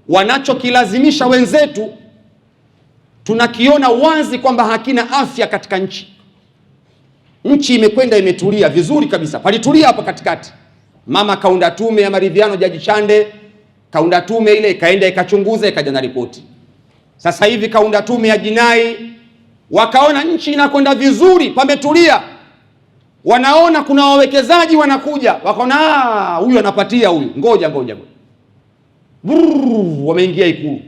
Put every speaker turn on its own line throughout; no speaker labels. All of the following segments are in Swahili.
Wanachokilazimisha wenzetu tunakiona wazi kwamba hakina afya katika nchi. Nchi imekwenda imetulia vizuri kabisa, palitulia hapa katikati. Mama kaunda tume ya maridhiano, Jaji Chande kaunda tume ile, ikaenda ikachunguza, ikaja na ripoti. Sasa hivi kaunda tume ya jinai, wakaona nchi inakwenda vizuri, pametulia. Wanaona kuna wawekezaji wanakuja, wakaona huyu anapatia huyu, ngoja wameingia Ikulu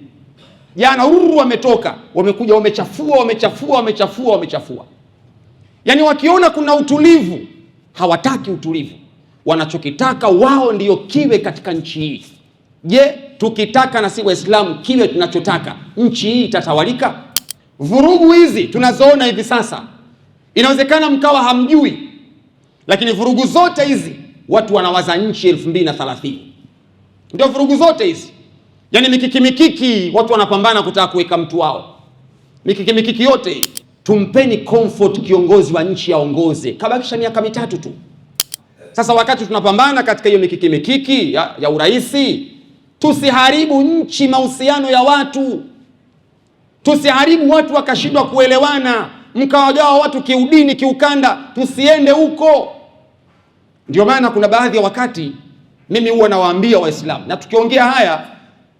jana, wametoka, wamekuja, wamechafua. Yani wakiona kuna utulivu, hawataki utulivu. Wanachokitaka wao ndiyo kiwe katika nchi hii. Je, tukitaka na si Waislamu kiwe tunachotaka, nchi hii itatawalika? Vurugu hizi tunazoona hivi sasa, inawezekana mkawa hamjui, lakini vurugu zote hizi watu wanawaza nchi 2030. Ndio vurugu zote hizi. Yani mikiki, watu wanapambana kutaka kuweka mtu wao. Mikiki yote. Tumpeni comfort kiongozi wa nchi aongoze, kabakisha miaka 3 tu. Sasa wakati tunapambana katika hiyo mikiki ya uraisi, tusiharibu nchi, mahusiano ya watu. Tusiharibu watu wakashindwa kuelewana, mkawagawa watu kiudini, kiukanda. Tusiende huko. Ndio maana kuna baadhi ya wakati mimi huwa nawaambia Waislamu, na tukiongea haya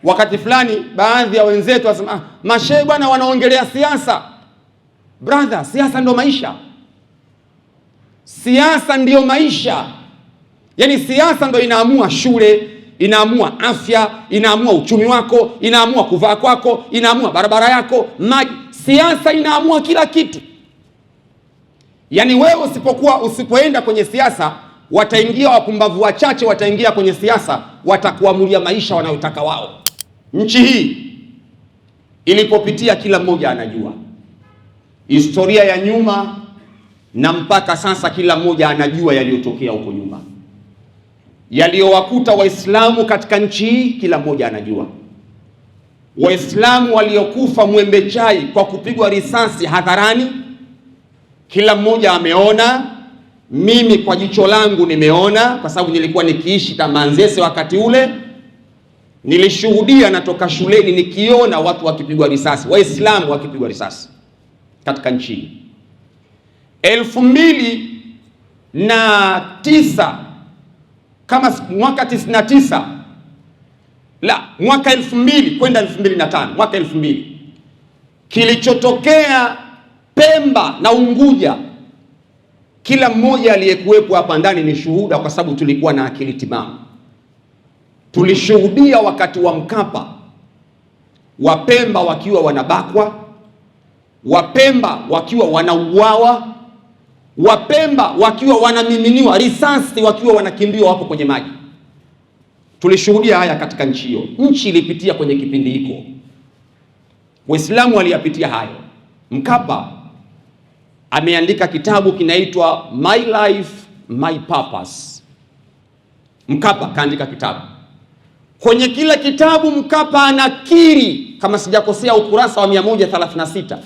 wakati fulani baadhi ya wenzetu wasema mashehe bwana wanaongelea siasa. Brother, siasa ndio maisha. Siasa ndio maisha. Yani siasa ndio inaamua shule, inaamua afya, inaamua uchumi wako, inaamua kuvaa kwako, inaamua barabara yako, maji. Siasa inaamua kila kitu. Yani wewe usipoenda kwenye siasa, wataingia wapumbavu wachache, wataingia kwenye siasa, watakuamulia maisha wanayotaka wao. Nchi hii ilipopitia kila mmoja anajua historia ya nyuma, na mpaka sasa kila mmoja anajua yaliyotokea huko nyuma, yaliyowakuta Waislamu katika nchi hii. Kila mmoja anajua Waislamu waliokufa Mwembe Chai kwa kupigwa risasi hadharani, kila mmoja ameona. Mimi kwa jicho langu nimeona, kwa sababu nilikuwa nikiishi Tamanzese wakati ule. Nilishuhudia, natoka shuleni nikiona watu wakipigwa risasi, Waislamu wakipigwa risasi katika nchi hii. 2009 kama mwaka 99, la mwaka 2000 kwenda 2005, mwaka 2000 kilichotokea Pemba na Unguja, kila mmoja aliyekuwepo hapa ndani ni shuhuda, kwa sababu tulikuwa na akili timamu. Tulishuhudia wakati wa Mkapa, Wapemba wakiwa wanabakwa, Wapemba wakiwa wanauawa, Wapemba wakiwa wanamiminiwa risasi, wakiwa wanakimbiwa hapo kwenye maji. Tulishuhudia haya katika nchi hiyo. Nchi ilipitia kwenye kipindi hiko, Waislamu waliyapitia hayo. Mkapa ameandika kitabu kinaitwa My Life My Purpose. Mkapa kaandika kitabu. Kwenye kila kitabu Mkapa anakiri, kama sijakosea ukurasa wa 136,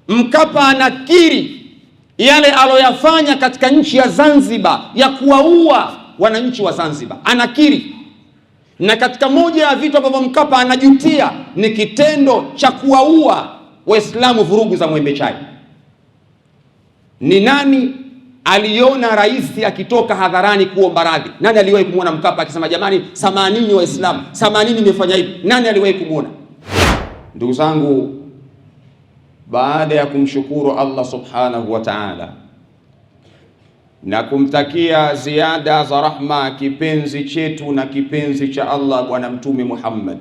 Mkapa anakiri yale aloyafanya katika nchi ya Zanzibar ya kuwaua wananchi wa Zanzibar. Anakiri. Na katika moja ya vitu ambavyo Mkapa anajutia ni kitendo cha kuwaua Waislamu vurugu za Mwembe Chai. Ni nani aliona rais akitoka hadharani kuomba radhi? Nani aliwahi kumwona Mkapa akisema jamani, samanini Waislamu, samanini nimefanya hivi? Nani aliwahi kumwona? Ndugu zangu, baada ya kumshukuru Allah subhanahu wa ta'ala na kumtakia ziada za rahma kipenzi chetu na kipenzi cha Allah Bwana Mtume Muhammad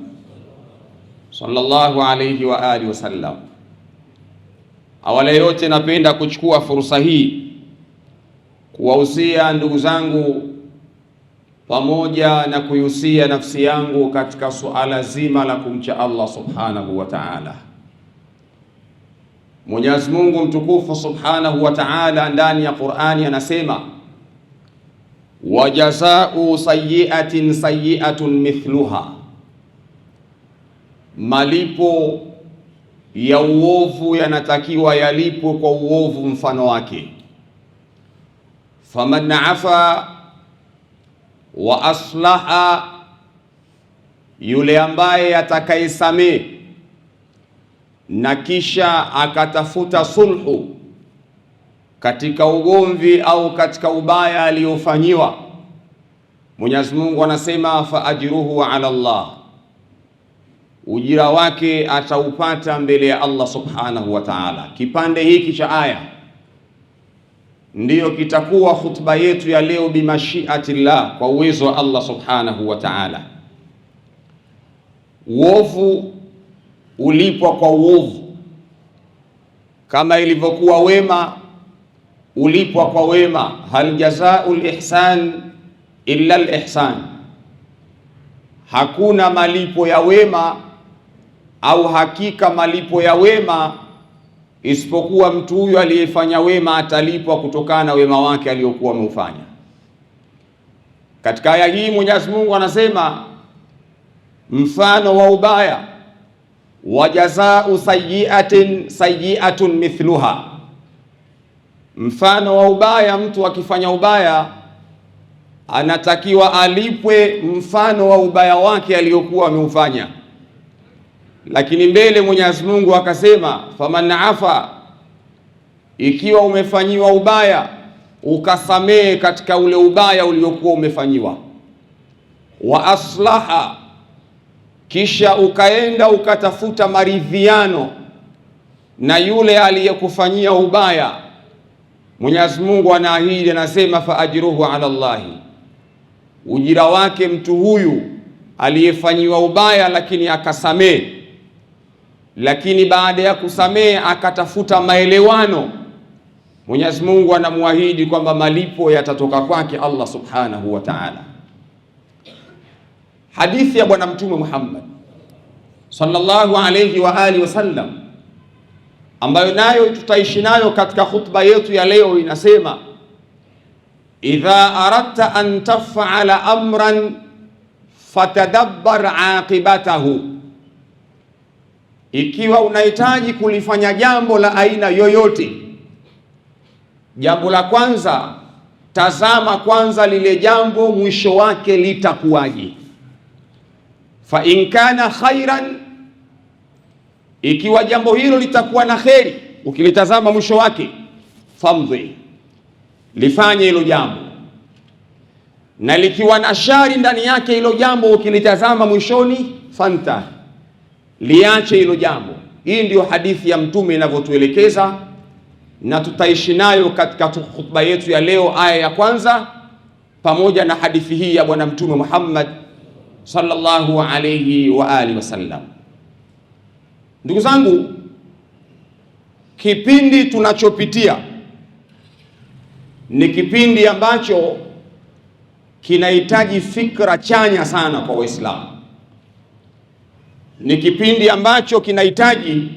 sallallahu alayhi wa alihi wasallam, awali yote napenda kuchukua fursa hii kuwahusia ndugu zangu pamoja na kuihusia nafsi yangu katika suala zima la kumcha Allah subhanahu wa ta'ala. Mwenyezi Mungu mtukufu subhanahu wa ta'ala ndani ya Qur'ani anasema, wa jazaa'u sayyi'atin sayyi'atun mithluha, malipo ya uovu yanatakiwa yalipwe kwa uovu mfano wake. Faman afa
wa aslaha, yule ambaye atakayesamehe na kisha akatafuta sulhu katika ugomvi au katika ubaya aliyofanyiwa, Mwenyezi Mungu anasema fa ajruhu ala Allah, ujira wake ataupata mbele ya Allah subhanahu wa ta'ala. Kipande hiki cha aya ndiyo kitakuwa khutba yetu ya leo bimashiatillah, kwa uwezo wa Allah subhanahu wa ta'ala. Uovu ulipwa kwa uovu, kama ilivyokuwa wema ulipwa kwa wema. Hal jazaa'ul ihsan illa al-ihsan, hakuna malipo ya wema au hakika malipo ya wema isipokuwa mtu huyu aliyefanya wema atalipwa kutokana na wema wake aliyokuwa ameufanya. Katika aya hii Mwenyezi Mungu anasema mfano wa ubaya, wa jazaa'u sayyi'atin sayyi'atun mithluha, mfano wa ubaya, mtu akifanya ubaya anatakiwa alipwe mfano wa ubaya wake aliyokuwa ameufanya. Lakini mbele Mwenyezi Mungu akasema faman afa, ikiwa umefanyiwa ubaya ukasamehe katika ule ubaya uliokuwa umefanyiwa, wa aslaha, kisha ukaenda ukatafuta maridhiano na yule aliyekufanyia ubaya, Mwenyezi Mungu anaahidi, anasema fa ajruhu ala Allahi, ujira wake mtu huyu aliyefanyiwa ubaya lakini akasamehe, lakini baada ya kusamehe akatafuta maelewano, Mwenyezi Mungu anamuahidi kwamba malipo yatatoka kwake Allah subhanahu wa ta'ala. Hadithi ya Bwana Mtume Muhammad sallallahu alayhi wa alihi wasallam, ambayo nayo tutaishi nayo katika khutba yetu ya leo, inasema idha aradta an taf'ala amran fatadabbar aqibatahu, ikiwa unahitaji kulifanya jambo la aina yoyote, jambo la kwanza, tazama kwanza lile jambo mwisho wake litakuwaje. Fa in kana khairan, ikiwa jambo hilo litakuwa na kheri, ukilitazama mwisho wake, famdhi, lifanye hilo jambo. Na likiwa na shari ndani yake hilo jambo, ukilitazama mwishoni, fanta, liache hilo jambo. Hii ndio hadithi ya Mtume inavyotuelekeza, na tutaishi nayo katika khutba yetu ya leo, aya ya kwanza pamoja na hadithi hii ya Bwana Mtume Muhammad sallallahu alayhi wa alihi wasallam. Ndugu zangu, kipindi tunachopitia ni kipindi ambacho kinahitaji fikra chanya sana kwa Waislamu. Ni kipindi ambacho kinahitaji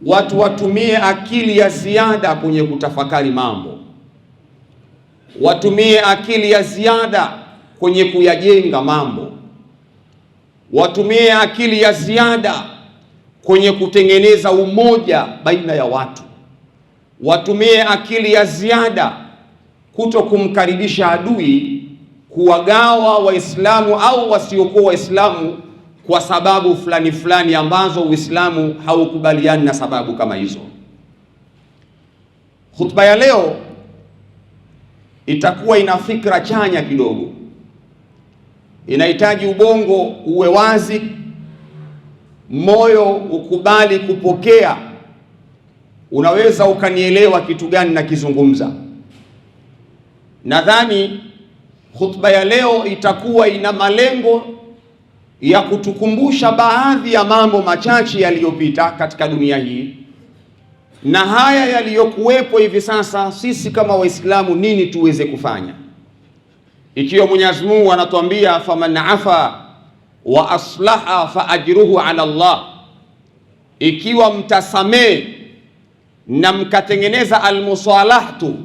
watu watumie akili ya ziada kwenye kutafakari mambo, watumie akili ya ziada kwenye kuyajenga mambo, watumie akili ya ziada kwenye kutengeneza umoja baina ya watu, watumie akili ya ziada kuto kumkaribisha adui, kuwagawa Waislamu au wasiokuwa Waislamu kwa sababu fulani fulani ambazo Uislamu haukubaliani na sababu kama hizo. Khutba ya leo itakuwa ina fikra chanya kidogo, inahitaji ubongo uwe wazi, moyo ukubali kupokea. Unaweza ukanielewa kitu gani na kizungumza. Nadhani khutba ya leo itakuwa ina malengo ya kutukumbusha baadhi ya mambo machache yaliyopita katika dunia hii, na haya yaliyokuwepo hivi sasa, sisi kama Waislamu nini tuweze kufanya. Ikiwa Mwenyezi Mungu anatuambia faman afa wa aslaha fa ajruhu ala Allah, ikiwa mtasamee na mkatengeneza almusalahatu,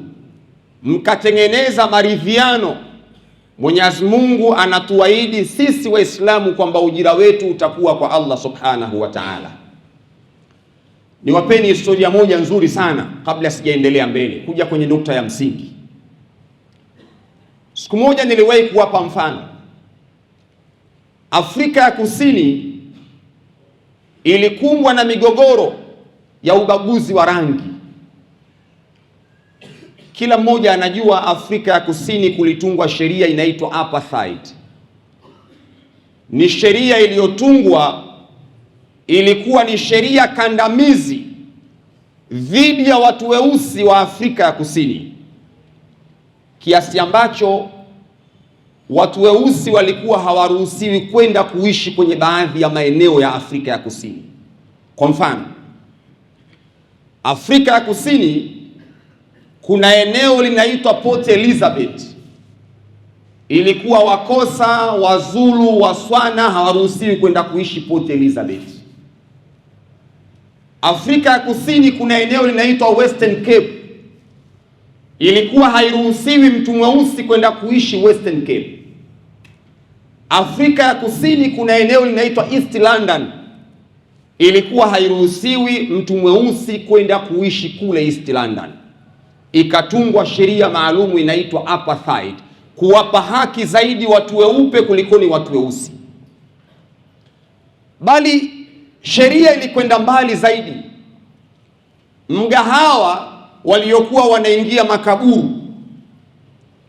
mkatengeneza maridhiano, Mwenyezi Mungu anatuahidi sisi Waislamu kwamba ujira wetu utakuwa kwa Allah subhanahu wa ta'ala. Niwapeni historia moja nzuri sana kabla sijaendelea mbele kuja kwenye nukta ya msingi. Siku moja niliwahi kuwapa mfano. Afrika ya Kusini ilikumbwa na migogoro ya ubaguzi wa rangi. Kila mmoja anajua Afrika ya Kusini kulitungwa sheria inaitwa apartheid. Ni sheria iliyotungwa, ilikuwa ni sheria kandamizi dhidi ya watu weusi wa Afrika ya Kusini, kiasi ambacho watu weusi walikuwa hawaruhusiwi kwenda kuishi kwenye baadhi ya maeneo ya Afrika ya Kusini. Kwa mfano, Afrika ya Kusini kuna eneo linaitwa Port Elizabeth. Ilikuwa Wakosa, Wazulu, Waswana hawaruhusiwi kwenda kuishi Port Elizabeth. Afrika ya Kusini kuna eneo linaitwa Western Cape. Ilikuwa hairuhusiwi mtu mweusi kwenda kuishi Western Cape. Afrika ya Kusini kuna eneo linaitwa East London. Ilikuwa hairuhusiwi mtu mweusi kwenda kuishi kule East London. Ikatungwa sheria maalumu inaitwa apartheid, kuwapa haki zaidi watu weupe kuliko ni watu weusi. Bali sheria ilikwenda mbali zaidi. Mgahawa waliokuwa wanaingia makaburu,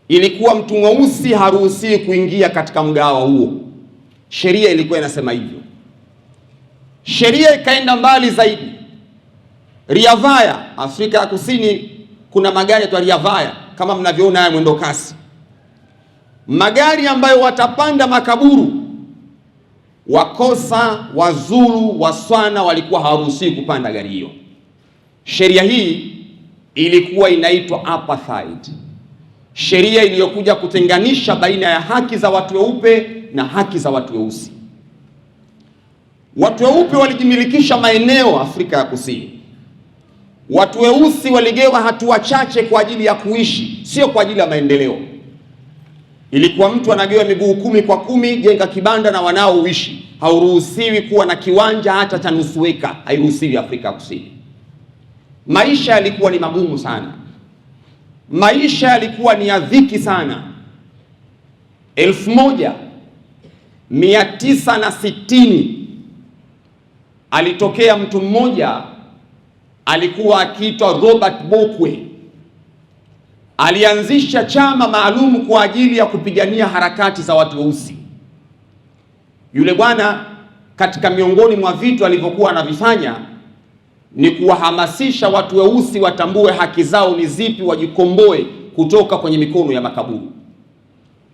ilikuwa mtu mweusi haruhusiwi kuingia katika mgahawa huo. Sheria ilikuwa inasema hivyo. Sheria ikaenda mbali zaidi. Rea Vaya, Afrika ya Kusini kuna magari ya Rea Vaya kama mnavyoona haya mwendo kasi. Magari ambayo watapanda makaburu, Wakosa, Wazulu, Waswana walikuwa hawaruhusiwi kupanda gari hiyo. Sheria hii ilikuwa inaitwa apartheid. Sheria iliyokuja kutenganisha baina ya haki za watu weupe na haki za watu weusi. Watu weupe walijimilikisha maeneo Afrika ya Kusini. Watu weusi waligewa hatua chache kwa ajili ya kuishi, sio kwa ajili ya maendeleo. Ilikuwa mtu anagewa miguu 10 kwa 10, jenga kibanda na wanao uishi. Hauruhusiwi kuwa na kiwanja hata cha nusu eka, hairuhusiwi Afrika ya Kusini. Maisha yalikuwa ni magumu sana. Maisha yalikuwa ni ya dhiki sana. 1960 alitokea mtu mmoja alikuwa akiitwa Robert Bokwe. Alianzisha chama maalum kwa ajili ya kupigania harakati za watu weusi. Yule bwana katika miongoni mwa vitu alivyokuwa anavifanya ni kuwahamasisha watu weusi watambue haki zao ni zipi, wajikomboe kutoka kwenye mikono ya makaburu.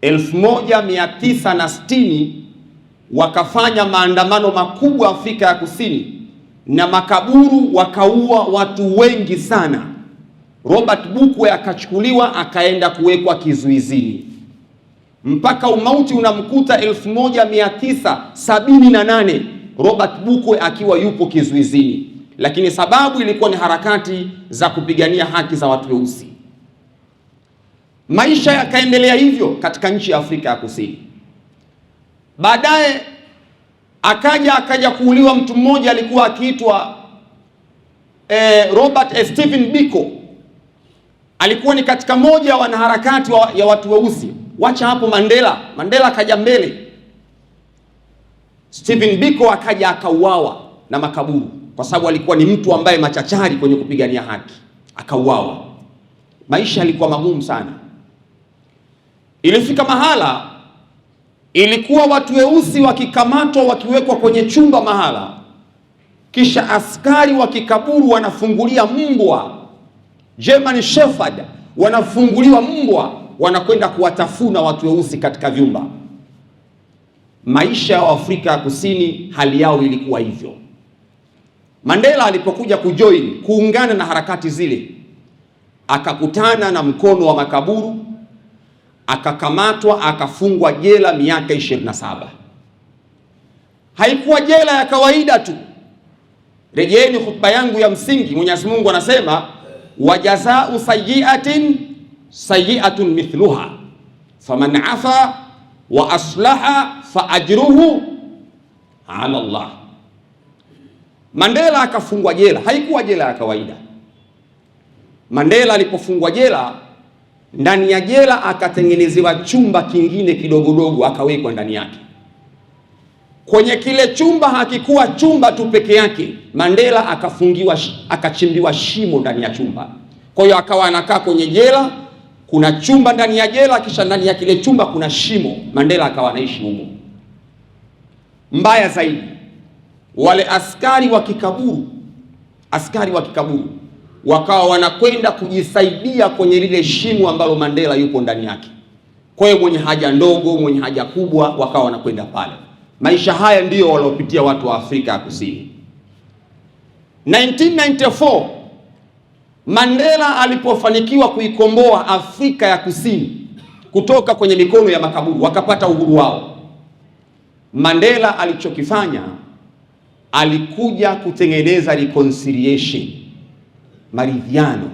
1960 wakafanya maandamano makubwa Afrika ya Kusini na makaburu wakaua watu wengi sana. Robert Bukwe akachukuliwa akaenda kuwekwa kizuizini mpaka umauti unamkuta 1978 Robert Bukwe akiwa yupo kizuizini, lakini sababu ilikuwa ni harakati za kupigania haki za watu weusi. Maisha yakaendelea hivyo katika nchi ya Afrika ya Kusini. Baadaye akaja kuuliwa mtu mmoja alikuwa akiitwa Robert Stephen Biko. Alikuwa ni katika moja ya wanaharakati ya watu weusi. Wacha hapo Mandela akaja mbele. Stephen Biko akaja akauawa na makaburu kwa sababu alikuwa ni mtu ambaye machachari kwenye kupigania haki, akauawa. Maisha yalikuwa magumu sana. Ilifika mahala ilikuwa watu weusi wakikamatwa wakiwekwa kwenye chumba mahala, kisha askari wa kikaburu wanafungulia mbwa German Shepherd, wanafunguliwa mbwa, wanakwenda kuwatafuna watu weusi katika vyumba. Maisha ya Afrika ya Kusini hali yao ilikuwa hivyo. Mandela alipokuja kuungana na harakati zile, akakutana na mkono wa makaburu, akakamatwa, akafungwa jela miaka 27. Haikuwa jela ya kawaida tu. Rejeeni khutba yangu ya msingi. Mwenyezi Mungu anasema wajazau sayyi'atin sayyi'atun mithluha faman afa wa aslaha fa ajruhu ala Allah. Mandela akafungwa jela, haikuwa jela ya kawaida. Mandela alipofungwa jela,
ndani ya jela akatengenezewa chumba kingine kidogodogo akawekwa ndani yake. Kwenye kile chumba hakikuwa chumba tu peke yake, Mandela akafungiwa, akachimbiwa shimo ndani ya chumba. Kwa hiyo akawa anakaa kwenye jela, kuna chumba ndani ya jela, kisha ndani ya kile chumba kuna shimo. Mandela akawa anaishi humo. Mbaya zaidi, wale askari wa kikaburu wakawa wanakwenda kujisaidia kwenye lile shimo ambalo Mandela yupo ndani yake. Kwa hiyo mwenye haja ndogo, mwenye haja kubwa, wakawa wanakwenda pale. Maisha haya ndiyo waliopitia watu wa Afrika ya Kusini. 1994 Mandela alipofanikiwa kuikomboa Afrika ya Kusini kutoka kwenye mikono ya makaburu, wakapata uhuru wao. Mandela alichokifanya, alikuja kutengeneza reconciliation, maridhiano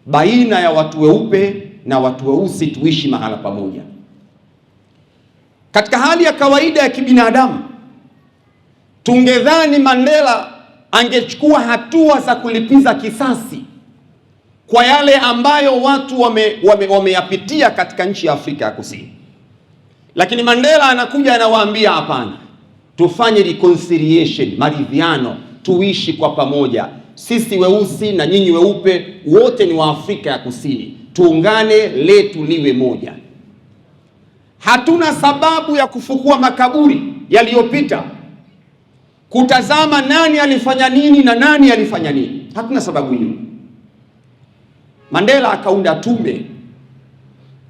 baina ya watu weupe na watu weusi, tuishi mahala pamoja. Katika hali ya kawaida ya kibinadamu, tungedhani Mandela angechukua hatua za kulipiza kisasi kwa yale ambayo watu wameyapitia katika nchi ya Afrika ya Kusini. Lakini Mandela anakuja anawaambia hapana, tufanye reconciliation, maridhiano, tuishi kwa pamoja. Sisi weusi na nyinyi weupe wote ni wa Afrika ya Kusini, tuungane, letu liwe moja. Hatuna sababu ya kufukua makaburi yaliyopita, kutazama nani alifanya nini na nani alifanya nini. Hatuna sababu hiyo. Mandela akaunda tume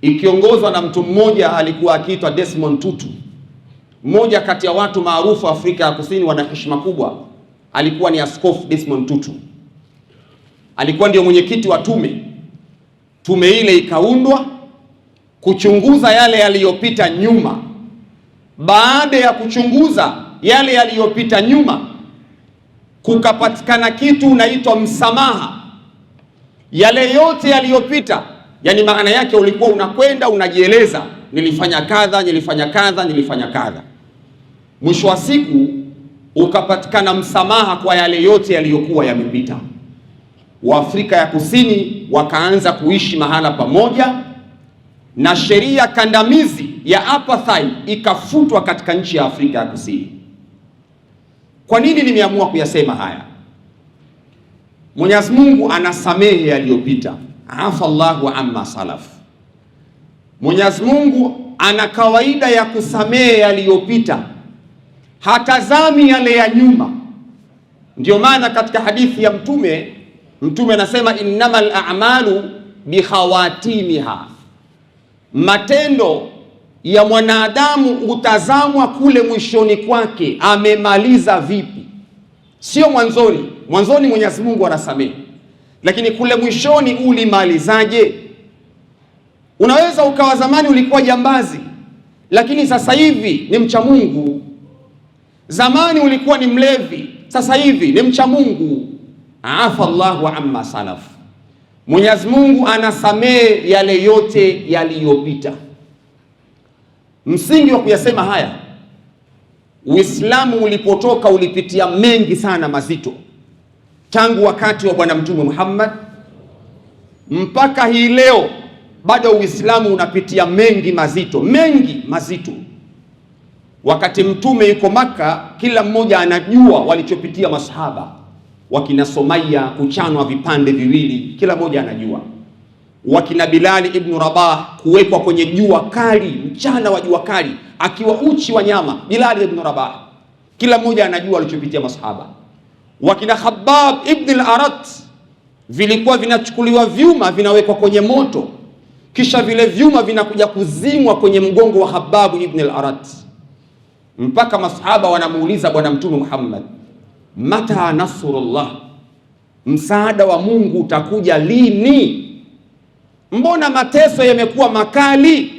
ikiongozwa na mtu mmoja alikuwa akiitwa Desmond Tutu, mmoja kati ya watu maarufu Afrika ya Kusini, wana heshima kubwa. Alikuwa ni Askofu Desmond Tutu, alikuwa ndio mwenyekiti wa tume. Tume ile ikaundwa kuchunguza yale yaliyopita nyuma. Baada ya kuchunguza yale yaliyopita nyuma, kukapatikana kitu unaitwa msamaha. Yale yote yaliyopita, yani maana yake ulikuwa unakwenda unajieleza, nilifanya kadha, nilifanya kadha, nilifanya kadha. Mwisho wa siku ukapatikana msamaha kwa yale yote yaliyokuwa yamepita. Waafrika ya Kusini wakaanza kuishi mahala pamoja, na sheria kandamizi ya apartheid ikafutwa katika nchi ya Afrika ya Kusini. Kwa nini nimeamua kuyasema haya? Mwenyezi Mungu anasamehe yaliyopita, afa Allahu amma salaf. Mwenyezi Mungu ana kawaida ya kusamehe yaliyopita, hatazami yale ya nyuma. Ndio maana katika hadithi ya Mtume anasema innamal a'malu bikhawatimiha, matendo ya mwanadamu utazamwa kule mwishoni kwake, amemaliza vipi, sio mwanzoni. Mwanzoni Mwenyezi Mungu anasamehe, lakini kule mwishoni ulimalizaje? Unaweza ukawa zamani ulikuwa jambazi, lakini sasa hivi ni mcha Mungu. Zamani ulikuwa ni mlevi, sasa hivi ni mcha Mungu. Afa Allahu amma salaf. Mwenyezi Mungu anasamehe yale yote yaliyopita. Msingi wa kuyasema haya, Uislamu ulipotoka ulipitia mengi sana mazito, tangu wakati wa Bwana Mtume Muhammad mpaka hii leo, bado Uislamu unapitia mengi mazito. Wakati Mtume yuko Maka, kila mmoja anajua walichopitia masahaba, wakina Somaya kuchanwa vipande viwili, kila mmoja anajua. Wakina Bilali ibn Rabah kuwekwa kwenye jua kali, mchana wa jua kali, akiwa uchi wa nyama, Bilali ibn Rabah, kila mmoja anajua walichopitia masahaba. Wakina Khabbab ibn al-Arat, vilikuwa vinachukuliwa vyuma vinawekwa kwenye moto, kisha vile vyuma vinakuja kuzimwa kwenye mgongo wa Khabbab ibn al-Arat, mpaka masahaba wanamuuliza Bwana Mtume Muhammad, mata nasrullah, msaada wa Mungu utakuja lini? Mbona mateso yamekuwa makali?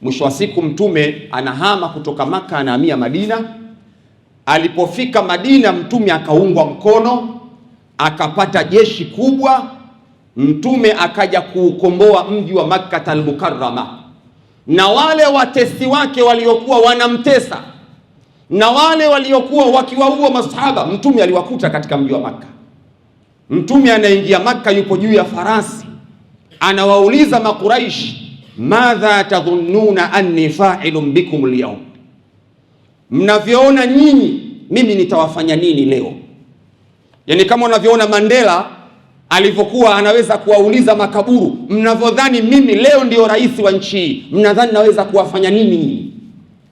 Mwisho wa siku Mtume anahama kutoka Maka, anahamia Madina. Alipofika Madina, Mtume akaungwa mkono, akapata jeshi kubwa. Mtume akaja kuukomboa mji wa Makkah al-Mukarrama, na wale watesi wake waliokuwa wanamtesa na wale waliokuwa wakiwaua masahaba, Mtume aliwakuta katika mji wa Makkah. Mtume anaingia Makkah, yupo juu ya farasi,
anawauliza Makuraish, madha tadhunnuna anni fa'ilun bikum al-yawm, mnavyoona nyinyi mimi nitawafanya nini leo? Yani kama unavyoona Mandela alivyokuwa anaweza kuwauliza makaburu, mnavyodhani mimi leo ndio rais wa nchi hii, mnadhani naweza kuwafanya nini?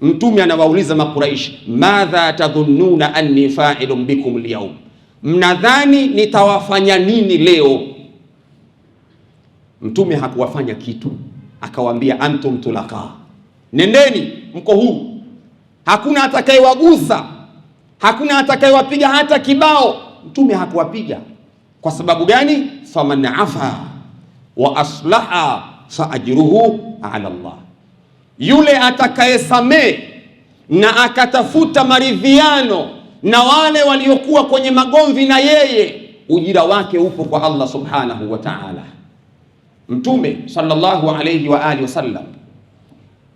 Mtume anawauliza Makuraish, madha tadhunnuna anni fa'ilun bikum al-yawm, mnadhani nitawafanya nini leo? Mtume hakuwafanya kitu, akawaambia antum tulaka, nendeni, mko huru, hakuna atakayewagusa, hakuna atakayewapiga hata kibao. Mtume hakuwapiga. Kwa sababu gani? faman afa wa aslaha fa ajruhu ala Allah, yule atakayesamee na akatafuta maridhiano na wale waliokuwa kwenye magomvi na yeye, ujira wake upo kwa Allah subhanahu wa ta'ala. Mtume sallallahu alayhi wa alihi wasallam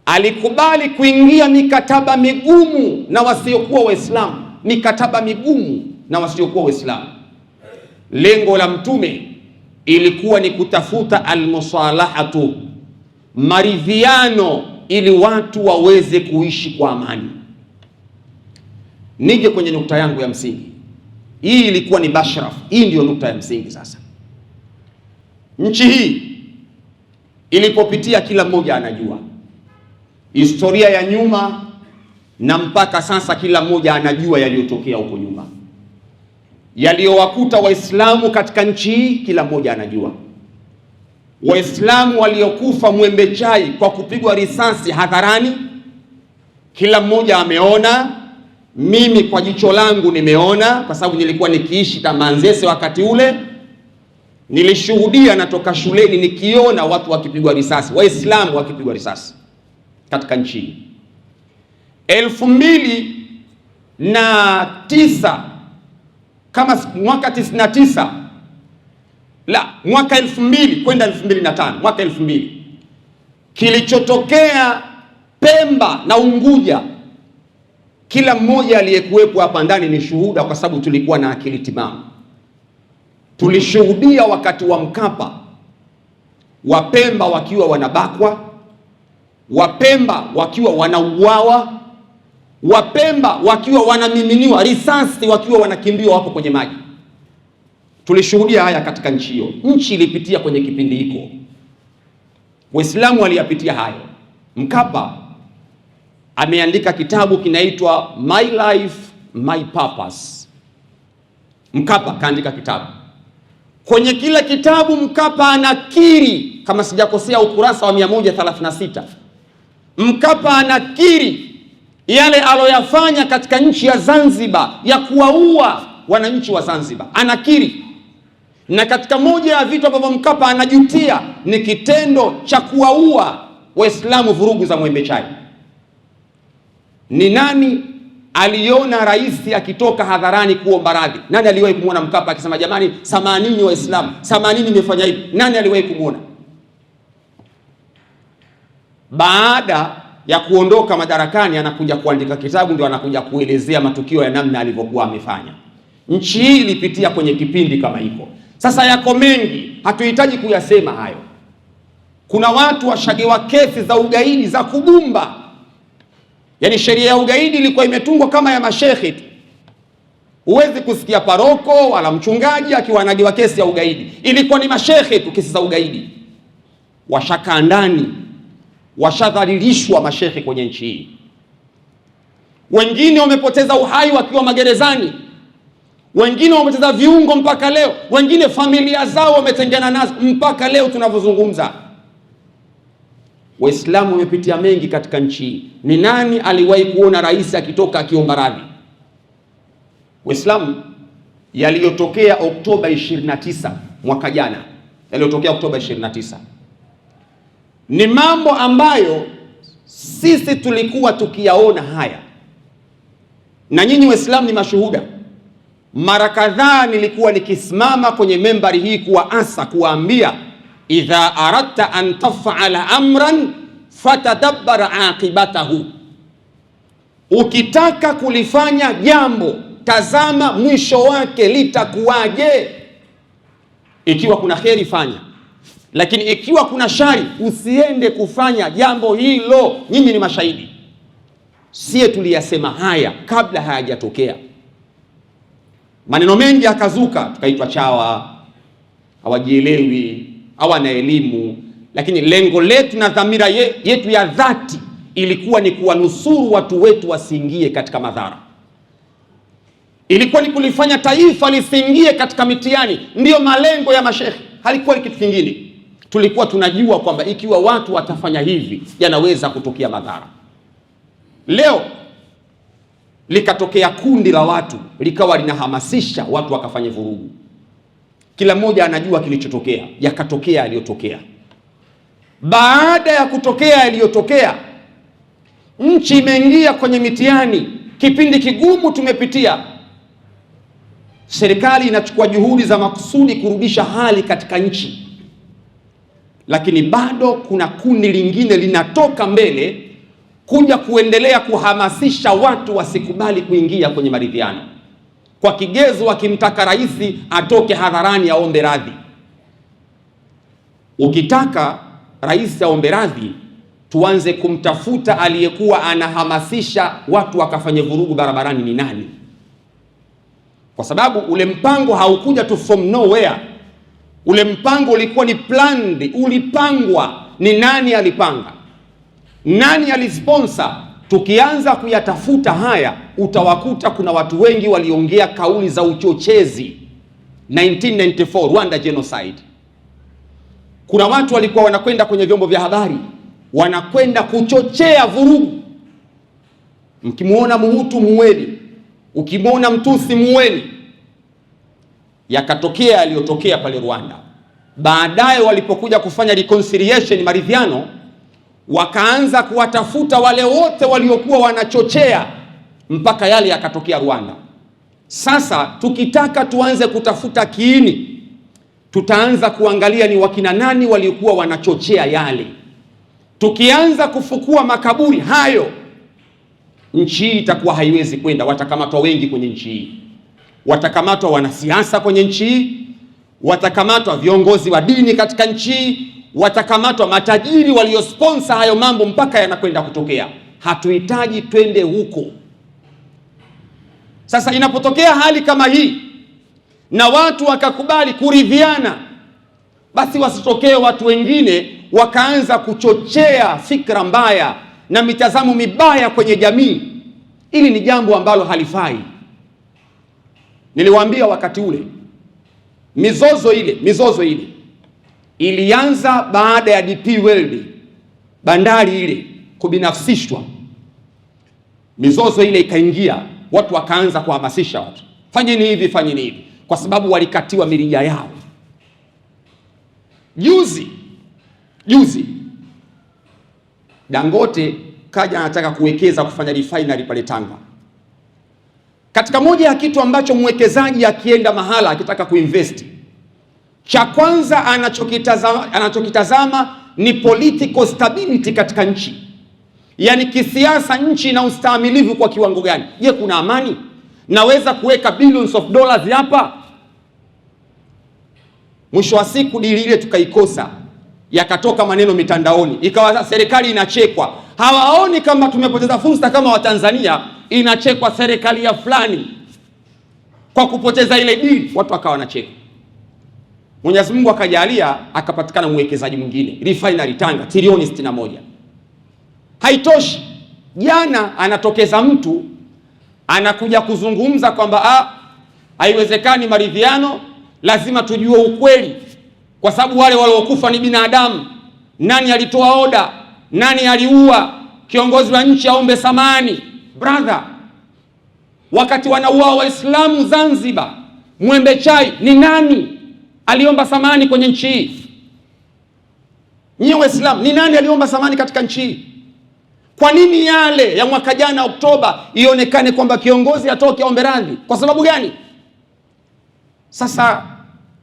alikubali kuingia mikataba migumu na wasiokuwa Waislamu, mikataba migumu na wasiokuwa Waislamu. Lengo la Mtume ilikuwa ni kutafuta almusalahatu, maridhiano, ili watu waweze kuishi kwa amani. Nije kwenye nukta yangu ya msingi. Hii ilikuwa ni bashraf, hii ndio nukta ya msingi. Sasa nchi hii ilipopitia, kila mmoja anajua historia ya nyuma, na mpaka sasa kila mmoja anajua yaliyotokea huko nyuma, yaliyowakuta Waislamu katika nchi hii, kila mmoja anajua. Waislamu waliokufa Mwembe Chai kwa kupigwa risasi hadharani, kila mmoja ameona. Mimi kwa jicho langu nimeona, kwa sababu nilikuwa nikiishi Tamanzese wakati ule, nilishuhudia, natoka shuleni nikiona watu wakipigwa risasi, Waislamu wakipigwa risasi katika nchi hii. 2009 kama mwaka 99, la mwaka 2000 kwenda 2005, mwaka 2000 kilichotokea Pemba na Unguja, kila mmoja aliyekuwepo hapa ndani ni shuhuda, kwa sababu tulikuwa na akili timamu. Tulishuhudia wakati wa Mkapa, Wapemba wakiwa wanabakwa, Wapemba wakiwa wanauawa, Wapemba wakiwa wanamiminiwa risasi, wakiwa wanakimbiwa hapo kwenye maji. Tulishuhudia haya katika nchi hiyo. Nchi ilipitia kwenye kipindi hiko, Waislamu waliyapitia hayo. Mkapa ameandika kitabu kinaitwa My Life My Purpose. Mkapa kaandika kitabu. Kwenye kila kitabu Mkapa anakiri, kama sijakosea ukurasa wa 136, Mkapa anakiri yale aloyafanya katika nchi ya Zanzibar ya kuwaua wananchi wa Zanzibar, anakiri. Na katika moja ya vitu ambavyo Mkapa anajutia ni kitendo cha kuwaua Waislamu vurugu za Mwembe Chai. Ni nani aliona rais akitoka hadharani kuomba radhi? Nani aliwahi kumwona Mkapa akisema jamani, samanini Waislamu, samanini nimefanya hivi? Nani aliwahi kumwona? Baada ya kuondoka madarakani, anakuja kuandika kitabu, ndio anakuja kuelezea matukio ya namna alivyokuwa amefanya. Nchi hii ilipitia kwenye kipindi kama hiko. Sasa yako mengi, hatuhitaji kuyasema hayo. Kuna watu washagewa kesi za ugaidi za kubumba. Yaani sheria ya ugaidi ilikuwa imetungwa kama ya mashehe tu. Huwezi kusikia paroko wala mchungaji akiwa anagewa kesi ya ugaidi. Ilikuwa ni mashehe tu kesi za ugaidi. Washakaa ndani, washadhalilishwa mashehe kwenye nchi hii. Wengine wamepoteza uhai wakiwa magerezani. Wengine wamepoteza viungo mpaka leo. Wengine familia zao wametengana nazo mpaka leo tunavyozungumza. Waislamu wamepitia mengi katika nchi hii. Ni nani aliwahi kuona rais akitoka akiomba radhi? Waislamu, yaliyotokea Oktoba 29 mwaka jana, yaliyotokea Oktoba 29 ni mambo ambayo sisi tulikuwa tukiyaona haya, na nyinyi Waislamu ni mashuhuda. Mara kadhaa nilikuwa nikisimama kwenye membari hii kuwaasa, kuwaambia, idha aradta an taf'ala amran fatadabbar aqibatahu, ukitaka kulifanya jambo tazama mwisho wake litakuwaje. Ikiwa kuna kheri fanya,
Lakini ikiwa kuna shari, usiende kufanya jambo hilo. Nyinyi ni mashahidi, sie tuliyasema haya kabla hayajatokea. Maneno mengi akazuka, tukaitwa chawa, hawajielewi, hawana elimu. Lakini lengo letu na dhamira yetu ya dhati ilikuwa ni kuwanusuru watu wetu wasiingie katika madhara, ilikuwa ni kulifanya taifa lisiingie katika mitihani. Ndiyo malengo ya mashekhi, halikuwa ni kitu kingine. Tulikuwa tunajua kwamba ikiwa watu watafanya hivi yanaweza kutokea madhara. Leo likatokea kundi la watu likawa linahamasisha watu wakafanya vurugu. Kila mmoja anajua kilichotokea, yakatokea yaliyotokea. Baada ya kutokea yaliyotokea, nchi imeingia kwenye mitihani, kipindi kigumu tumepitia. Serikali inachukua juhudi za makusudi kurudisha hali katika nchi, lakini bado kuna kundi lingine linatoka mbele kuja kuendelea kuhamasisha watu wasikubali kuingia kwenye maridhiano, kwa kigezo wakimtaka rais atoke hadharani aombe radhi. Ukitaka rais aombe radhi, tuanze kumtafuta aliyekuwa anahamasisha watu wakafanye vurugu barabarani ni nani, kwa sababu ule mpango haukuja tu from nowhere. Ule mpango ulikuwa ni planned, ulipangwa. Ni nani alipanga? Nani alisponsor? Tukianza kuyatafuta haya, utawakuta kuna watu wengi waliongea kauli za uchochezi. 1994 Rwanda genocide. Kuna watu walikuwa wanakwenda kwenye vyombo vya habari, wanakwenda kuchochea vurugu. Mkimuona Muhutu muweni, ukimuona Mtusi muweni. Yakatokea yaliyotokea pale Rwanda. Baadaye walipokuja kufanya reconciliation, maridhiano, wakaanza kuwatafuta wale wote waliokuwa wanachochea, mpaka yale yakatokea Rwanda. Sasa tukitaka tuanze kutafuta kiini, tutaanza kuangalia ni wakina nani waliokuwa wanachochea yale. Tukianza kufukua makaburi hayo, nchi hii itakuwa haiwezi kwenda. Watakamatwa wengi kwenye nchi hii. Watakamatwa wanasiasa kwenye nchi hii, watakamatwa viongozi wa dini katika nchi hii, watakamatwa matajiri waliosponsor hayo mambo mpaka yanakwenda kutokea. Hatuhitaji twende huko. Sasa inapotokea hali kama hii na watu wakakubali kuridhiana, basi wasitokee watu wengine wakaanza kuchochea fikra mbaya na mitazamo mibaya kwenye jamii. Hili ni jambo ambalo halifai. Niliwaambia wakati ule, mizozo ile ilianza baada ya DP World, bandari ile kubinafsishwa. Mizozo ile ikaingia, watu wakaanza kuhamasisha watu, fanyeni hivi, fanyeni hivi, kwa sababu walikatiwa mirija yao. Juzi Dangote kaja anataka kuwekeza kufanya refinery pale Tanga. Katika moja ya kitu ambacho mwekezaji akienda mahala akitaka kuinvest, cha kwanza anachokitazama ni political stability katika nchi. Yaani kisiasa nchi ina ustahimilivu kwa kiwango gani? Je, kuna amani? Naweza kuweka billions of dollars hapa? Mwisho wa siku dili ile tukaikosa. Yakatoka maneno mitandaoni, ikawa serikali inachekwa. Hawaoni kama tumepoteza fursa kama Watanzania, inachekwa serikali ya fulani kwa kupoteza ile dili, watu wakawa wanacheka. Mwenyezi Mungu akajalia akapatikana mwekezaji mwingine, refinery Tanga, trilioni 61. Haitoshi, jana anatokeza mtu anakuja kuzungumza kwamba haiwezekani maridhiano, lazima tujue ukweli, kwa sababu wale waliokufa ni binadamu. Nani alitoa oda? Nani aliua? Kiongozi wa nchi aombe samani. Brother, wakati wanaua Waislamu Zanzibar, Mwembe Chai, ni nani aliomba samani kwenye nchi hii? Nyinyi Waislamu, ni nani aliomba samani katika nchi hii? Kwa nini yale ya mwaka jana Oktoba ionekane kwamba kiongozi atoke aombe radhi? Kwa sababu gani? Sasa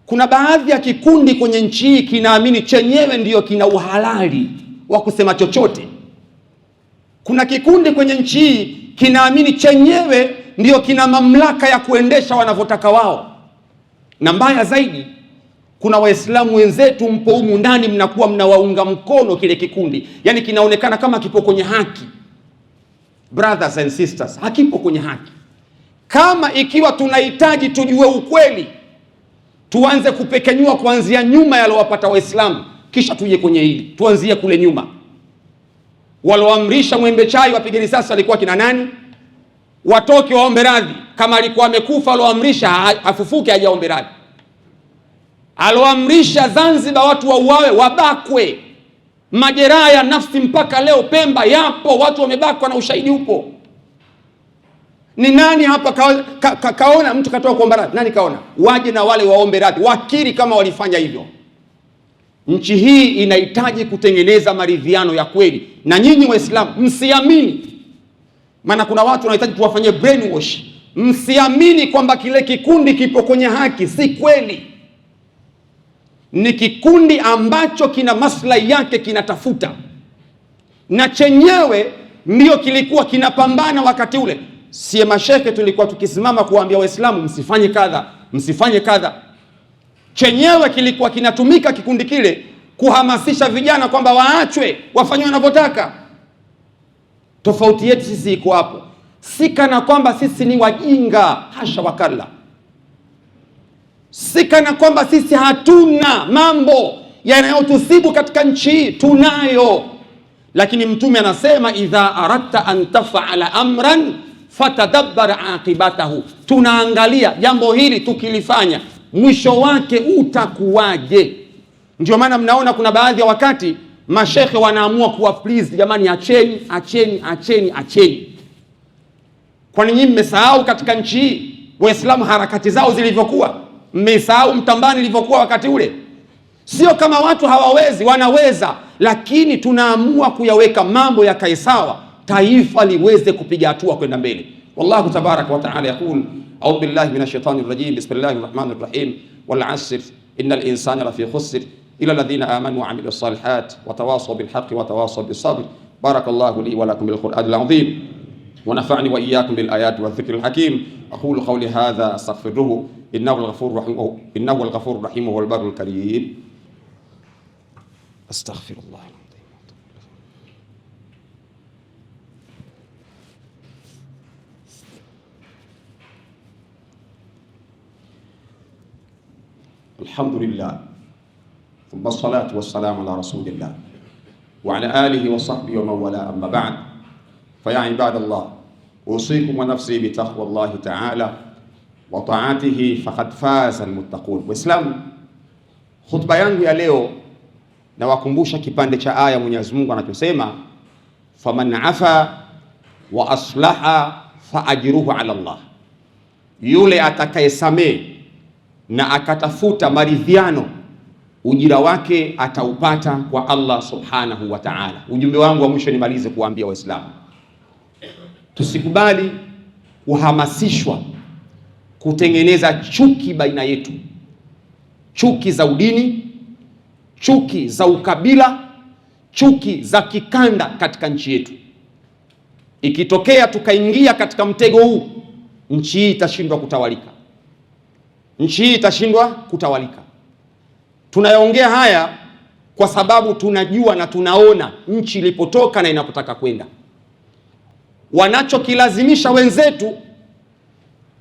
kuna baadhi ya kikundi kwenye nchi hii kinaamini chenyewe ndiyo kina uhalali wa kusema chochote. Kuna kikundi kwenye nchi hii kinaamini chenyewe ndiyo kina mamlaka ya kuendesha wanavyotaka wao. Na mbaya zaidi, kuna Waislamu wenzetu mpo humu ndani mnakuwa mnawaunga mkono kile kikundi, yani kinaonekana kama kipo kwenye haki. Brothers and sisters, hakipo kwenye haki. Kama ikiwa tunahitaji tujue ukweli, tuanze kupekenyua kuanzia nyuma yalowapata Waislamu, kisha tuje kwenye hili. Tuanzie kule nyuma. Walioamrisha Mwembe Chai wapige risasi walikuwa kina nani? Watoke waombe radhi. Kama alikuwa amekufa alioamrisha afufuke hajaombe radhi. Aloamrisha Zanzibar watu wauawe, wabakwe, majeraha ya nafsi mpaka leo Pemba yapo, watu wamebakwa na ushahidi upo. Ni nani hapa kaona mtu katoa kuomba radhi? Nani kaona? Waje na wale waombe radhi, wakiri kama walifanya hivyo. Nchi hii inahitaji kutengeneza maridhiano ya kweli, na nyinyi Waislamu msiamini, maana kuna watu wanahitaji tuwafanyie brainwash. Msiamini kwamba kile kikundi kipo kwenye haki, si kweli. Ni kikundi ambacho kina maslahi yake kinatafuta, na chenyewe ndio kilikuwa kinapambana wakati ule. Sie masheke tulikuwa tukisimama kuambia Waislamu msifanye kadha, msifanye kadha. Chenyewe kilikuwa kinatumika kikundi kile kuhamasisha vijana kwamba waachwe wafanye wanavyotaka. Tofauti yetu sisi iko hapo, si kana kwamba sisi ni wajinga, hasha wakalla. Si kana kwamba sisi hatuna mambo yanayotusibu katika nchi hii, tunayo. Lakini Mtume anasema idha aradta an taf'ala amran fatadabbar aqibatahu. Tunaangalia jambo hili tukilifanya mwisho wake utakuwaje. Ndio maana mnaona kuna baadhi ya wakati mashekhe wanaamua kuwa please, jamani acheni, acheni, acheni, acheni. Kwani nyinyi mmesahau katika nchi hii Waislamu harakati zao zilivyokuwa? Mmesahau Mtambani ilivyokuwa wakati ule? Sio kama watu hawawezi, wanaweza, lakini tunaamua kuyaweka mambo yakae sawa, taifa liweze kupiga hatua kwenda mbele. Wallahu tabaraka wa taala yaqul a'udhu billahi minash shaitani rajim bismillahir rahmanir rahim wal 'asr innal insana lafi khusr ila alladhina amanu wa 'amilus salihat wa tawasaw bil haqqi wa tawasaw bis sabr. Barakallahu li wa lakum bil Qur'anil 'azim wa nafa'ani wa iyyakum bil ayati wadh dhikril hakim. Aqulu qawli hadha astaghfiruhu innahu al-ghafurur rahim wal barrul karim. Astaghfirullah. Alhamdulillah thumma salatu wassalamu ala rasulillah wa ala alihi wa sahbihi wa man wala, amma ba'd. Fa ya ibadallah usikum wa nafsi bi taqwallahi ta'ala wa ta'atihi faqad faza almuttaqun. Waislamu, khutba yangu ya leo na wakumbusha kipande cha aya Mwenyezi Mungu anachosema faman afa wa aslaha fa ajruhu ala Allah, yule atakayesamee na akatafuta maridhiano ujira wake ataupata kwa Allah subhanahu wa ta'ala. Ujumbe wangu wa mwisho nimalize kuambia Waislamu, tusikubali kuhamasishwa kutengeneza chuki baina yetu, chuki za udini, chuki za ukabila, chuki za kikanda katika nchi yetu. Ikitokea tukaingia katika mtego huu, nchi hii itashindwa kutawalika. Nchi hii itashindwa kutawalika. Tunayaongea haya kwa sababu tunajua na tunaona nchi ilipotoka na inapotaka kwenda. Wanachokilazimisha wenzetu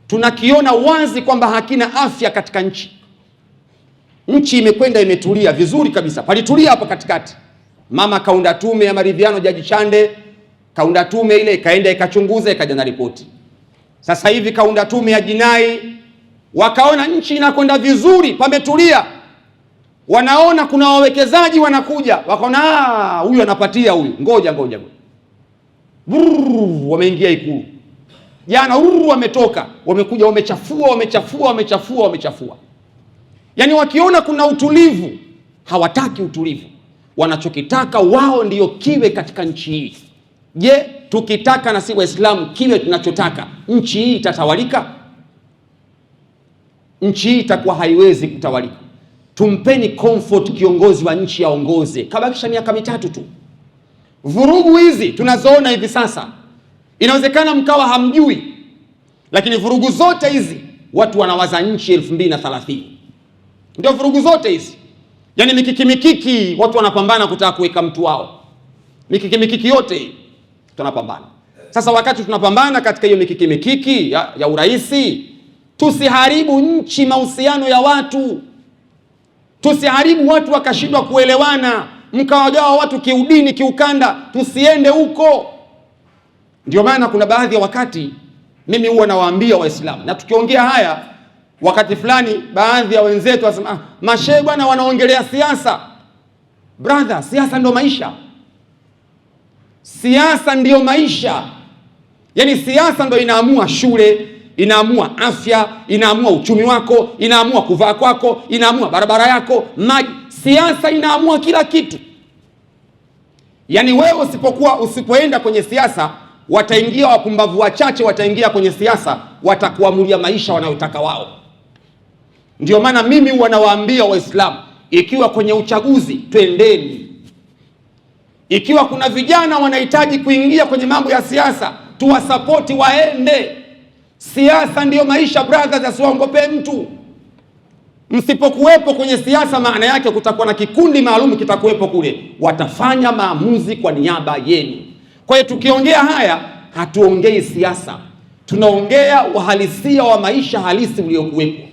tunakiona wazi kwamba hakina afya katika nchi. Nchi imekwenda imetulia vizuri kabisa. Palitulia hapo katikati. Mama kaunda tume ya maridhiano, Jaji Chande kaunda tume ile, ikaenda ikachunguza, ikaja na ripoti. Sasa hivi kaunda tume ya jinai, wakaona nchi inakwenda vizuri, pametulia. Wanaona kuna wawekezaji wanakuja, wakaona huyu anapatia huyu, ngoja. Wameingia Ikulu. Jana wametoka, wamekuja, wamechafua. Yaani wakiona kuna utulivu, hawataki utulivu. Wanachokitaka wao ndiyo kiwe katika nchi hii. Je, tukitaka na si Waislamu kiwe tunachotaka, nchi hii itatawalika? Nchi hii itakuwa haiwezi kutawalika. Tumpeni comfort kiongozi wa nchi aongoze, kabakisha miaka 3 tu. Vurugu hizi tunazoona hivi sasa, inawezekana mkawa hamjui, lakini vurugu zote hizi watu wanawaza nchi 2030. Ndio vurugu zote hizi. Yaani mikiki watu wanapambana kutaka kuweka mtu wao. Mikiki yote tunapambana. Sasa wakati tunapambana katika hiyo mikiki ya uraisi, tusiharibu nchi, mahusiano ya watu. Tusiharibu watu wakashindwa kuelewana, mkawagawa watu kiudini, kiukanda. Tusiende huko. Ndio maana kuna baadhi ya wakati mimi huwa nawaambia Waislamu, na tukiongea haya wakati fulani baadhi ya wenzetu wasema mashehe bwana wanaongelea siasa. Brother, siasa ndio maisha. Siasa ndio maisha. Yaani siasa ndio inaamua shule, inaamua afya, inaamua uchumi wako, inaamua kuvaa kwako, inaamua barabara yako, maji. Siasa inaamua kila kitu. Yaani wewe usipoenda kwenye siasa, wataingia wapumbavu wachache, wataingia kwenye siasa, watakuamulia maisha wanayotaka wao. Ndio maana mimi huwa nawaambia Waislamu, ikiwa kwenye uchaguzi twendeni. Ikiwa kuna vijana wanahitaji kuingia kwenye mambo ya siasa, tuwasapoti waende. Siasa ndiyo maisha brothers, asiwaongopee mtu. Msipokuwepo kwenye siasa, maana yake kutakuwa na kikundi maalum kitakuwepo kule, watafanya maamuzi kwa niaba yenu. Kwa hiyo tukiongea haya, hatuongei siasa, tunaongea uhalisia wa maisha halisi uliokuwepo.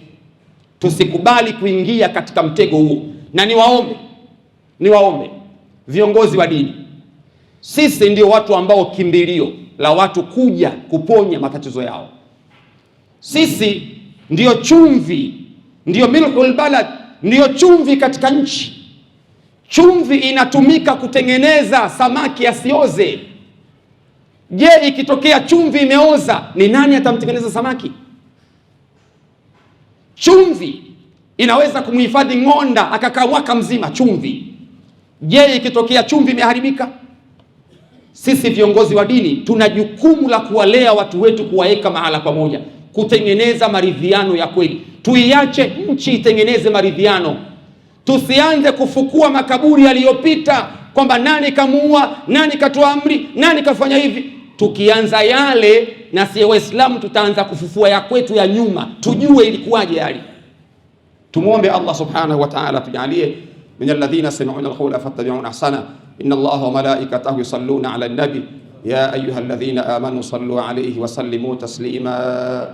Tusikubali kuingia katika mtego huo. Na niwaombe viongozi wa dini, sisi ndio watu ambao kimbilio la watu kuja kuponya matatizo yao. Sisi ndio chumvi, ndio milkul balad, ndio chumvi katika nchi. Chumvi inatumika kutengeneza samaki asioze. Je, ikitokea chumvi imeoza, ni nani atamtengeneza samaki? Chumvi inaweza kumhifadhi ng'onda akakaa mwaka mzima chumvi. Je, ikitokea chumvi imeharibika? Sisi viongozi wa dini tuna jukumu la kuwalea watu wetu, kuwaeka mahala pamoja, kutengeneza maridhiano ya kweli. Tuiache nchi itengeneze maridhiano. Tusianze kufukua makaburi yaliyopita kwamba nani kamuua, nani katoa amri, nani kafanya hivi. Tukianza yale, na si Waislamu tutaanza kufufua ya kwetu ya nyuma, tujue ilikuwaje yale. Tumuombe Allah subhanahu wa ta'ala tujalie min alladhina sami'una alqawla fattabi'una ahsana. Inna Allaha wa malaikatahu yusalluna 'ala an-nabi ya ayyuhalladhina amanu sallu 'alayhi wa sallimu taslima.